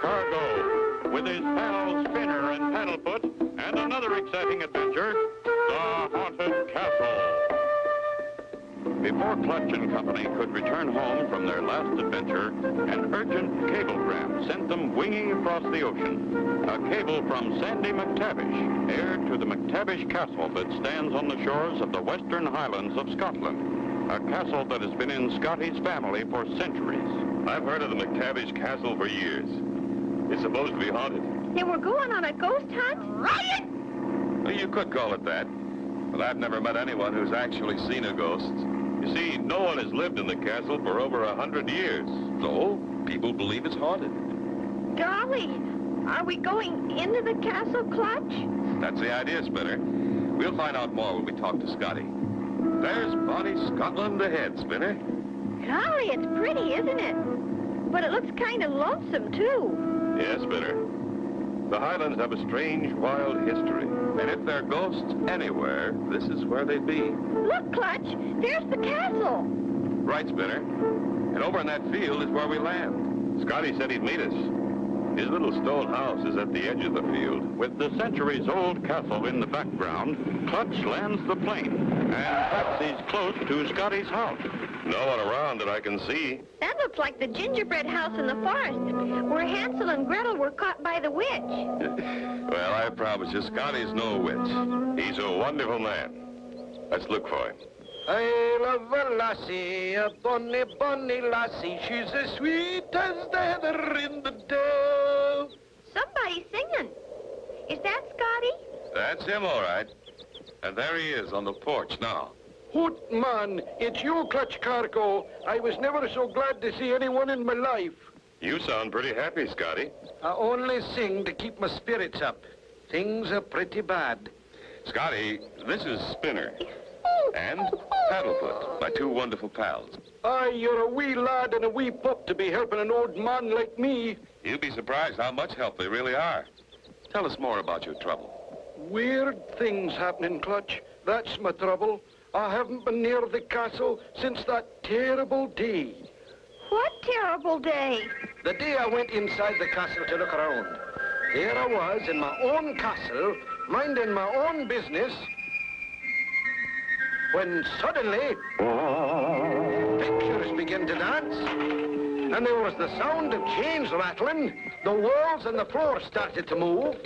Cargo, with his pals Spinner and Paddlefoot, and another exciting adventure, the Haunted Castle. Before Clutch and Company could return home from their last adventure, an urgent cablegram sent them winging across the ocean. A cable from Sandy McTavish, heir to the McTavish Castle that stands on the shores of the Western Highlands of Scotland. A castle that has been in Scotty's family for centuries. I've heard of the McTavish Castle for years. It's supposed to be haunted. Then we're going on a ghost hunt? Riot! Well, you could call it that. But I've never met anyone who's actually seen a ghost. You see, no one has lived in the castle for over 100 years. So, people believe it's haunted. Golly, are we going into the castle, Clutch? That's the idea, Spinner. We'll find out more when we talk to Scotty. There's Bonnie Scotland ahead, Spinner. Golly, it's pretty, isn't it? But it looks kind of lonesome, too. Yes, Spinner. The Highlands have a strange, wild history. And if there are ghosts anywhere, this is where they'd be. Look, Clutch, there's the castle. Right, Spinner. And over in that field is where we land. Scotty said he'd meet us. His little stone house is at the edge of the field. With the centuries-old castle in the background, Clutch lands the plane and taxis close to Scotty's house. No one around that I can see. That looks like the gingerbread house in the forest, where Hansel and Gretel were caught by the witch. Well, I promise you, Scotty's no witch. He's a wonderful man. Let's look for him. I love a lassie, a bonny, bonny lassie. She's as sweet as the heather in the dale. Somebody's singing. Is that Scotty? That's him, all right. And there he is on the porch now. Hoot, man, it's you, Clutch Cargo. I was never so glad to see anyone in my life. You sound pretty happy, Scotty. I only sing to keep my spirits up. Things are pretty bad. Scotty, this is Spinner. And Paddlefoot, my two wonderful pals. Aye, you're a wee lad and a wee pup to be helping an old man like me. You'll be surprised how much help they really are. Tell us more about your trouble. Weird things happening, Clutch. That's my trouble. I haven't been near the castle since that terrible day. What terrible day? The day I went inside the castle to look around. There I was in my own castle, minding my own business, when suddenly, pictures began to dance, and there was the sound of chains rattling, the walls and the floor started to move.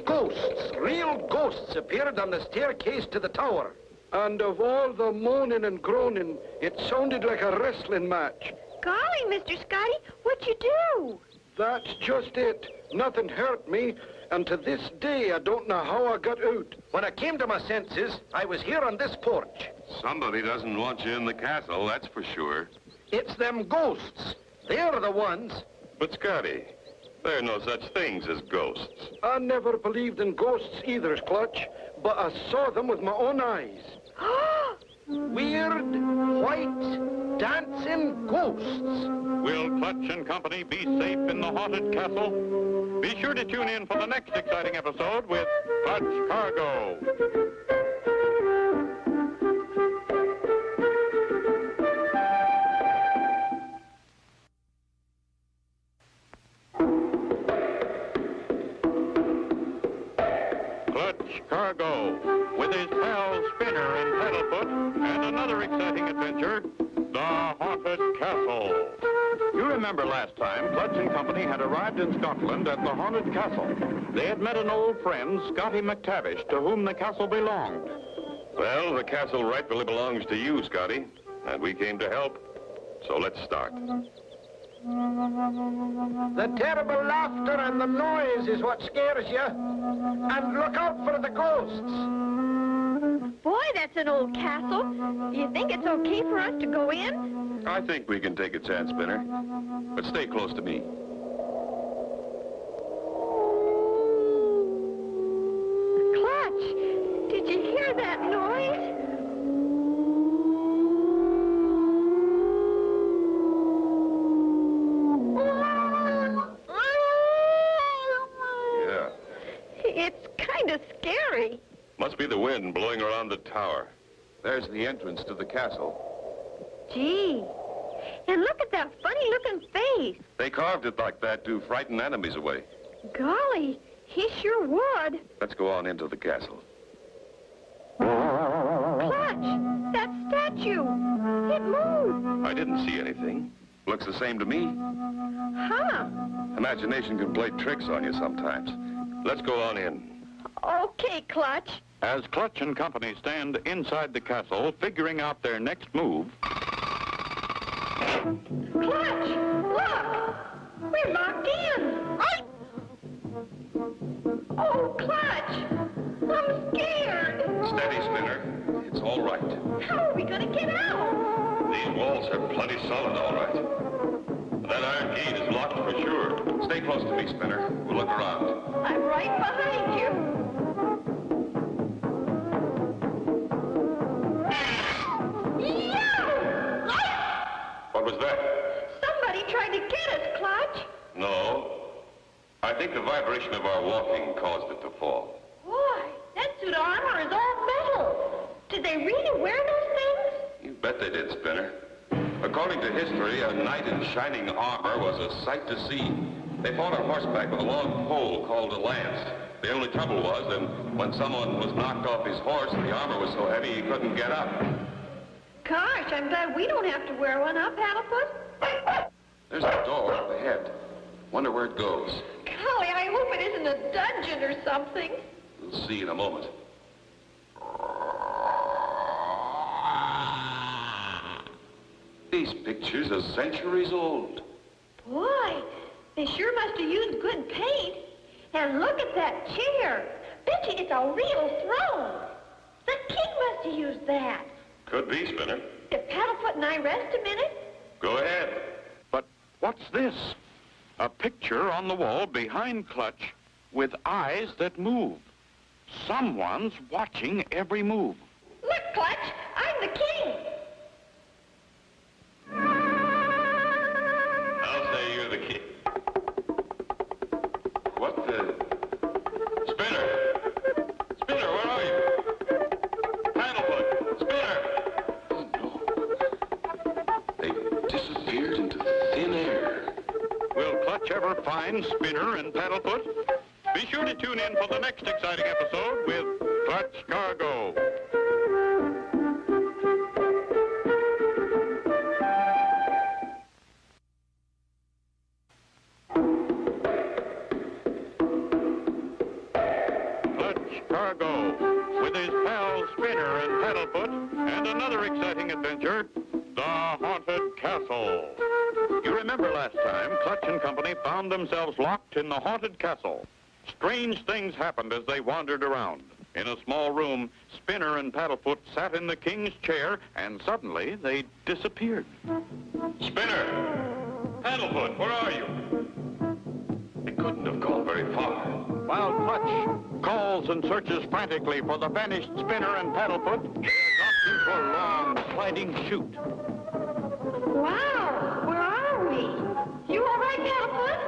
Ghosts, real ghosts, appeared on the staircase to the tower. And of all the moaning and groaning, it sounded like a wrestling match. Golly, Mr. Scotty, what'd you do? That's just it. Nothing hurt me, and to this day I don't know how I got out. When I came to my senses, I was here on this porch. Somebody doesn't want you in the castle, that's for sure. It's them ghosts. They're the ones. But, Scotty, there are no such things as ghosts. I never believed in ghosts either, Clutch, but I saw them with my own eyes. Weird, white, dancing ghosts. Will Clutch and Company be safe in the haunted castle? Be sure to tune in for the next exciting episode with Clutch Cargo. Clutch Cargo, with his pals Spinner and Paddlefoot, and another exciting adventure, the Haunted Castle. You remember last time, Clutch and Company had arrived in Scotland at the Haunted Castle. They had met an old friend, Scotty McTavish, to whom the castle belonged. Well, the castle rightfully belongs to you, Scotty, and we came to help. So let's start. The terrible laughter and the noise is what scares you. And look out for the ghosts. Boy, that's an old castle. Do you think it's okay for us to go in? I think we can take a chance, Spinner. But stay close to me. Clutch, did you hear that noise? Yeah. It's kind of scary. Must be the wind blowing around the tower. There's the entrance to the castle. Gee. And look at that funny-looking face. They carved it like that to frighten enemies away. Golly, he sure would. Let's go on into the castle. Clutch, that statue. It moved. I didn't see anything. Looks the same to me. Huh. Imagination can play tricks on you sometimes. Let's go on in. Okay, Clutch. As Clutch and company stand inside the castle, figuring out their next move, Clutch, look. We're locked in. Oh, Clutch. I'm scared. Steady, Spinner. It's all right. How are we going to get out? These walls are plenty solid, all right. That iron gate is locked for sure. Stay close to me, Spinner. We'll look around. I'm right behind you. What was that? Somebody tried to get us, Clutch. No. I think the vibration of our walking caused it to fall. Boy, that suit of armor is all metal. Did they really wear those things? You bet they did, Spinner. According to history, a knight in shining armor was a sight to see. They fought on horseback with a long pole called a lance. The only trouble was that when someone was knocked off his horse, the armor was so heavy he couldn't get up. Gosh, I'm glad we don't have to wear one, huh, Paddlefoot? There's a door up ahead. Wonder where it goes. Golly, I hope it isn't a dungeon or something. We'll see in a moment. These pictures are centuries old. Boy, they sure must have used good paint. And look at that chair. Bet you it's a real throne. The king must have used that. Could be, Spinner. If Paddlefoot and I rest a minute? Go ahead. but what's this? A picture on the wall behind Clutch with eyes that move. Someone's watching every move. Look, Clutch, I'm the king. I'll say you're the king. What the... Spinner! Spinner, where are you? Paddlefoot! Spinner! Oh, no. They've disappeared into thin air. Will Clutch ever find Spinner and Paddlefoot? Be sure to tune in for the next exciting episode with Clutch Cargo. Clutch Cargo, with his pals Spinner and Paddlefoot, and another exciting adventure, The Haunted Castle. You remember last time, Clutch and company found themselves locked in the haunted castle. Strange things happened as they wandered around. In a small room, Spinner and Paddlefoot sat in the king's chair, and suddenly they disappeared. Spinner! Paddlefoot, where are you? They couldn't have gone very far. While Clutch calls and searches frantically for the vanished Spinner and Paddlefoot, they are dropped into a long, sliding chute. Wow, where are we? You all right, Paddlefoot?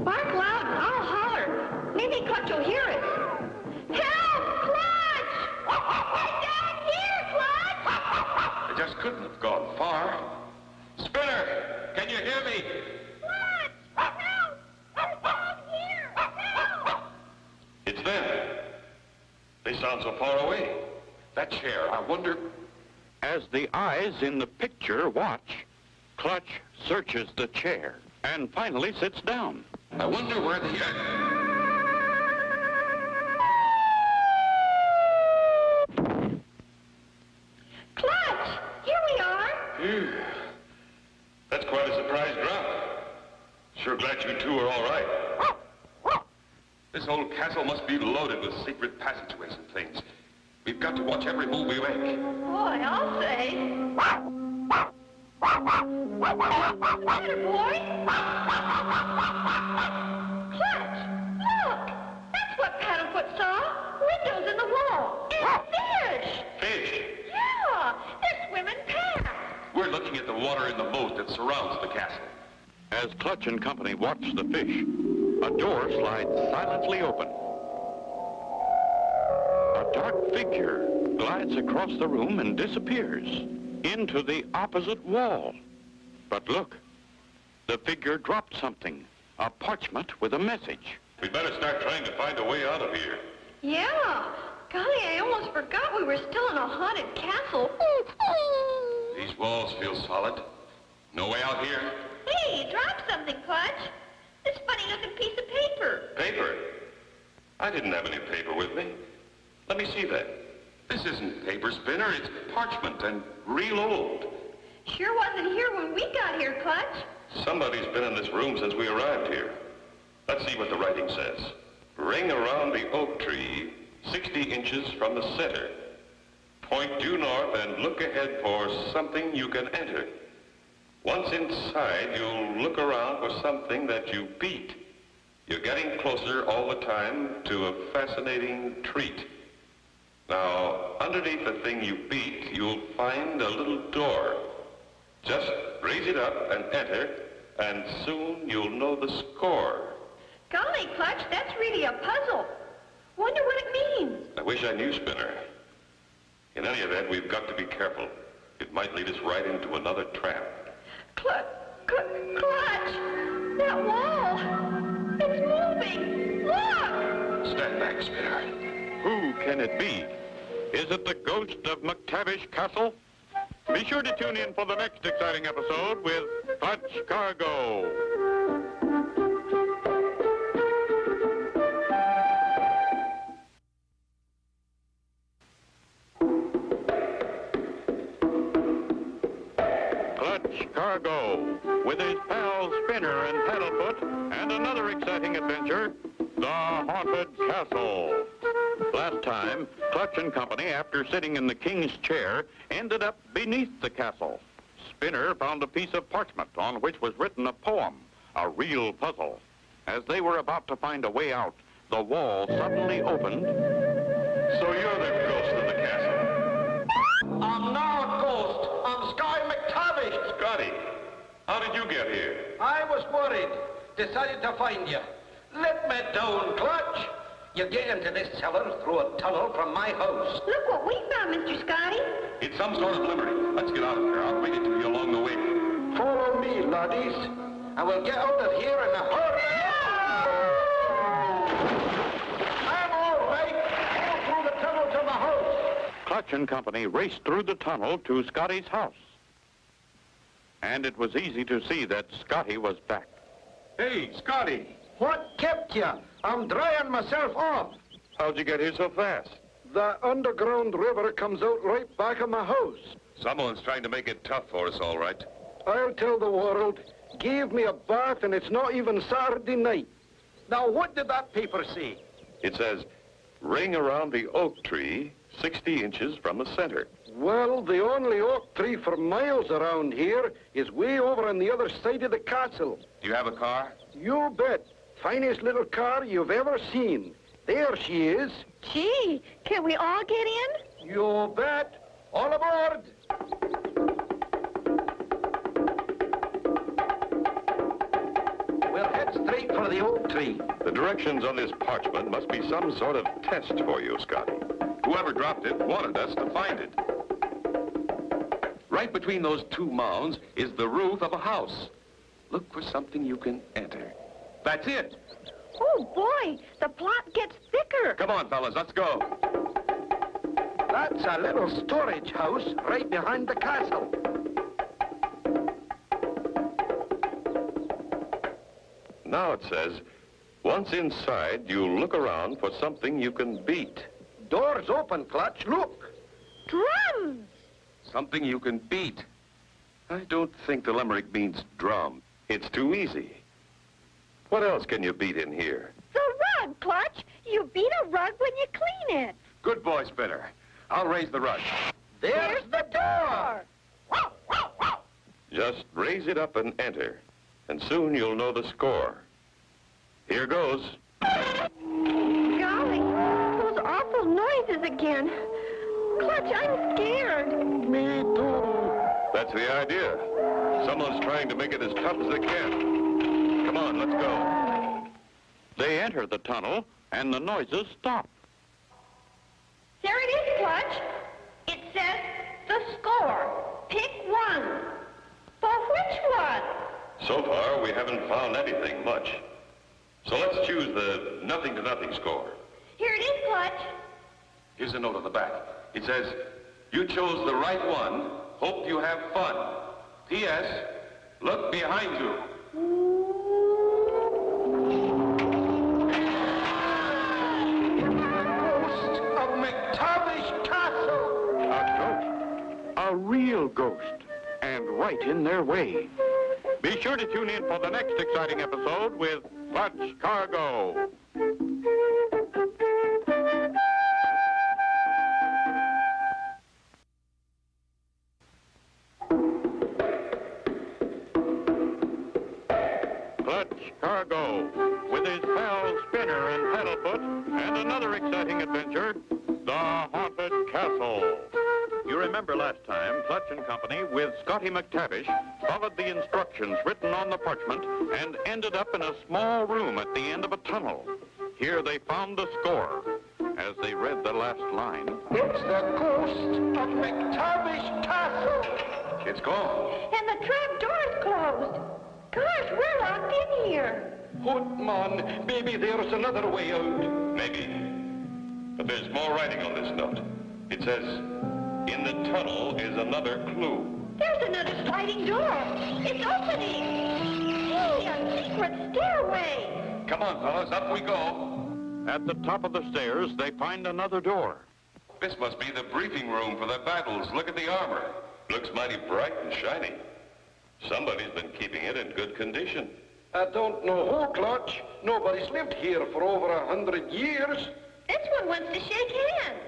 Bark loud and I'll holler. Maybe Clutch will hear us. Help, Clutch! We're down here, Clutch! They just couldn't have gone far. Spinner, can you hear me? Clutch! Help! We're down here! Help! It's them. They sound so far away. That chair, I wonder... As the eyes in the picture watch, Clutch searches the chair and finally sits down. I wonder where the... Clutch! Here we are! Phew. That's quite a surprise drop. Sure glad you two are all right. This whole castle must be loaded with secret passageways and things. We've got to watch every move we make. Boy, I'll say. Better, boy. Clutch, look. That's what Paddlefoot saw. Windows in the wall. And fish. Fish! Yeah, they're swimming past. We're looking at the water in the moat that surrounds the castle. As Clutch and company watch the fish, a door slides silently open. A dark figure glides across the room and disappears into the opposite wall. But look, the figure dropped something, a parchment with a message. We'd better start trying to find a way out of here. Yeah. Golly, I almost forgot we were still in a haunted castle. These walls feel solid. No way out here. Hey, drop something, Clutch. This funny-looking piece of paper. Paper? I didn't have any paper with me. Let me see that. This isn't paper, Spinner. It's parchment and real old. Sure wasn't here when we got here, Clutch. Somebody's been in this room since we arrived here. Let's see what the writing says. Ring around the oak tree 60 inches from the center. Point due north and look ahead for something you can enter. Once inside, you'll look around for something that you beat. You're getting closer all the time to a fascinating treat. Now, underneath the thing you beat, you'll find a little door. Just raise it up and enter, and soon you'll know the score. Golly, Clutch, that's really a puzzle. Wonder what it means. I wish I knew, Spinner. In any event, we've got to be careful. It might lead us right into another trap. Clutch! That wall! It's moving! Look! Stand back, Spinner. Who can it be? Is it the ghost of McTavish Castle? Be sure to tune in for the next exciting episode with Clutch Cargo. Clutch Cargo, with his pals Spinner and Paddlefoot, and another exciting adventure, The Haunted Castle. Last time, Clutch and company, after sitting in the king's chair, ended up beneath the castle. Spinner found a piece of parchment on which was written a poem, a real puzzle. As they were about to find a way out, the wall suddenly opened. So you're the ghost of the castle. I'm not a ghost. I'm Sky McTavish. Scotty, how did you get here? I was worried. Decided to find you. Let me down, Clutch. You get into this cellar through a tunnel from my house. Look what we found, Mr. Scotty. It's some sort of limerick. Let's get out of here. I'll bring it to you along the way. Follow me, laddies, and we'll get out of here in a hurry. I'm all right. Go through the tunnel to my house. Clutch and company raced through the tunnel to Scotty's house. And it was easy to see that Scotty was back. Hey, Scotty. What kept you? I'm drying myself off. How'd you get here so fast? The underground river comes out right back of my house. Someone's trying to make it tough for us, all right. I'll tell the world. Gave me a bath and it's not even Saturday night. Now, what did that paper say? It says, ring around the oak tree 60 inches from the center. Well, the only oak tree for miles around here is way over on the other side of the castle. Do you have a car? You bet. Finest little car you've ever seen. There she is. Gee, can we all get in? You bet. All aboard. We'll head straight for the oak tree. The directions on this parchment must be some sort of test for you, Scotty. Whoever dropped it wanted us to find it. Right between those two mounds is the roof of a house. Look for something you can enter. That's it. Oh, boy, the plot gets thicker. Come on, fellas, let's go. That's a little storage house right behind the castle. Now it says, once inside, you'll look around for something you can beat. Door's open, Clutch. Look. Drums! Something you can beat. I don't think the limerick means drum. It's too easy. What else can you beat in here? The rug, Clutch. You beat a rug when you clean it. Good boy, Spinner. I'll raise the rug. There's the door. Just raise it up and enter, and soon you'll know the score. Here goes. Golly, those awful noises again. Clutch, I'm scared. Me too. That's the idea. Someone's trying to make it as tough as they can. Come on, let's go. They enter the tunnel, and the noises stop. There it is, Clutch. So far, we haven't found anything much. So let's choose the nothing to nothing score. Here it is, Clutch. Here's a note on the back. It says, you chose the right one. Hope you have fun. P.S. Look behind you. Ghost of McTavish Castle. A ghost. A real ghost. And right in their way. Be sure to tune in for the next exciting episode with Clutch Cargo. Clutch Cargo, with his pals Spinner and Paddlefoot, and another exciting adventure, the Haunted Castle. You remember last time, Clutch and Company, with Scotty McTavish, followed the instructions written on the parchment and ended up in a small room at the end of a tunnel. Here they found the score. As they read the last line, It's the ghost of McTavish Castle. It's gone. And the trap door is closed. Gosh, we're locked in here. Hoot, man, maybe there's another way out. Maybe. But there's more writing on this note. It says, in the tunnel is another clue. There's another sliding door. It's opening. Hey, a secret stairway. Come on, fellas, up we go. at the top of the stairs, they find another door. This must be the briefing room for the battles. Look at the armor. Looks mighty bright and shiny. Somebody's been keeping it in good condition. I don't know who, Clutch. Nobody's lived here for over 100 years. This one wants to shake hands.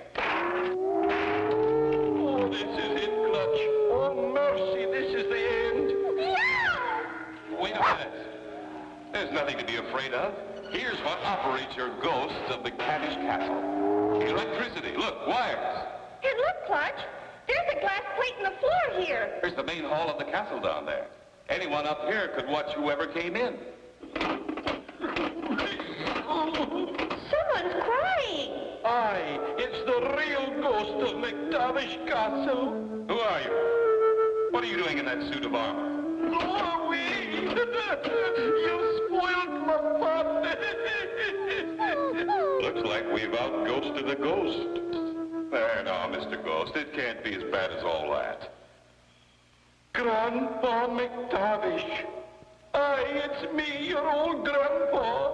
Oh, this is it, Clutch. Oh, mercy, this is the end. Yeah! Wait a minute. There's nothing to be afraid of. Here's what operates your ghosts of the Caddish Castle. Electricity. Look, wires. And look, Clutch. There's a glass plate in the floor here. Here's the main hall of the castle down there. Anyone up here could watch whoever came in. Someone's crying. Aye, it's the real ghost of McTavish Castle. Who are you? What are you doing in that suit of armor? Go away! You spoiled my fun! Looks like we've out-ghosted a ghost. There now, Mr. Ghost. It can't be as bad as all that. Grandpa McTavish. Aye, it's me, your old grandpa.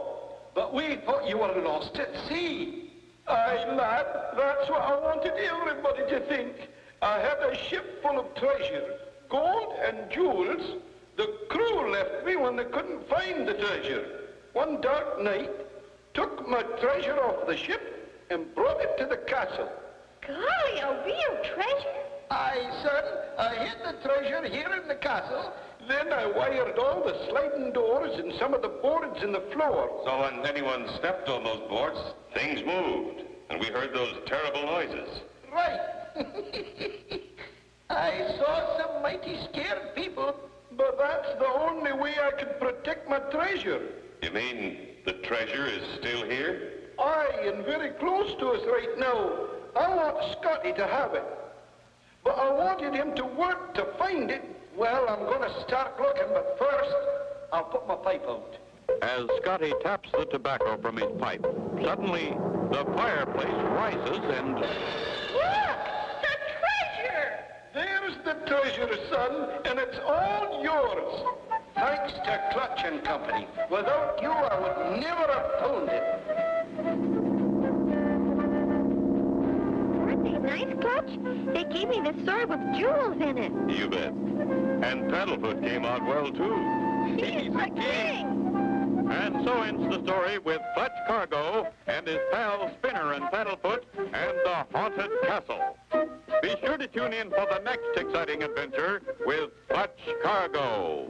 But we thought you were lost at sea. Aye, lad, that's what I wanted everybody to think. I had a ship full of treasure, gold and jewels. The crew left me when they couldn't find the treasure. One dark night, took my treasure off the ship and brought it to the castle. Golly, a real treasure? Aye, son, I hid the treasure here in the castle. Then I wired all the sliding doors and some of the boards in the floor. So when anyone stepped on those boards, things moved. And we heard those terrible noises. Right. I saw some mighty scared people, but that's the only way I could protect my treasure. You mean the treasure is still here? Aye, and very close to us right now. I want Scotty to have it. But I wanted him to work to find it. Well, I'm going to start looking, but first, I'll put my pipe out. As Scotty taps the tobacco from his pipe, suddenly the fireplace rises and... Look, the treasure! There's the treasure, son, and it's all yours. Thanks to Clutch and Company. Without you, I would never have found it. Aren't they nice, Clutch? They gave me this sword with jewels in it. You bet. And Paddlefoot came out well, too. He's the king! And so ends the story with Clutch Cargo and his pals Spinner and Paddlefoot and the Haunted Castle. Be sure to tune in for the next exciting adventure with Clutch Cargo.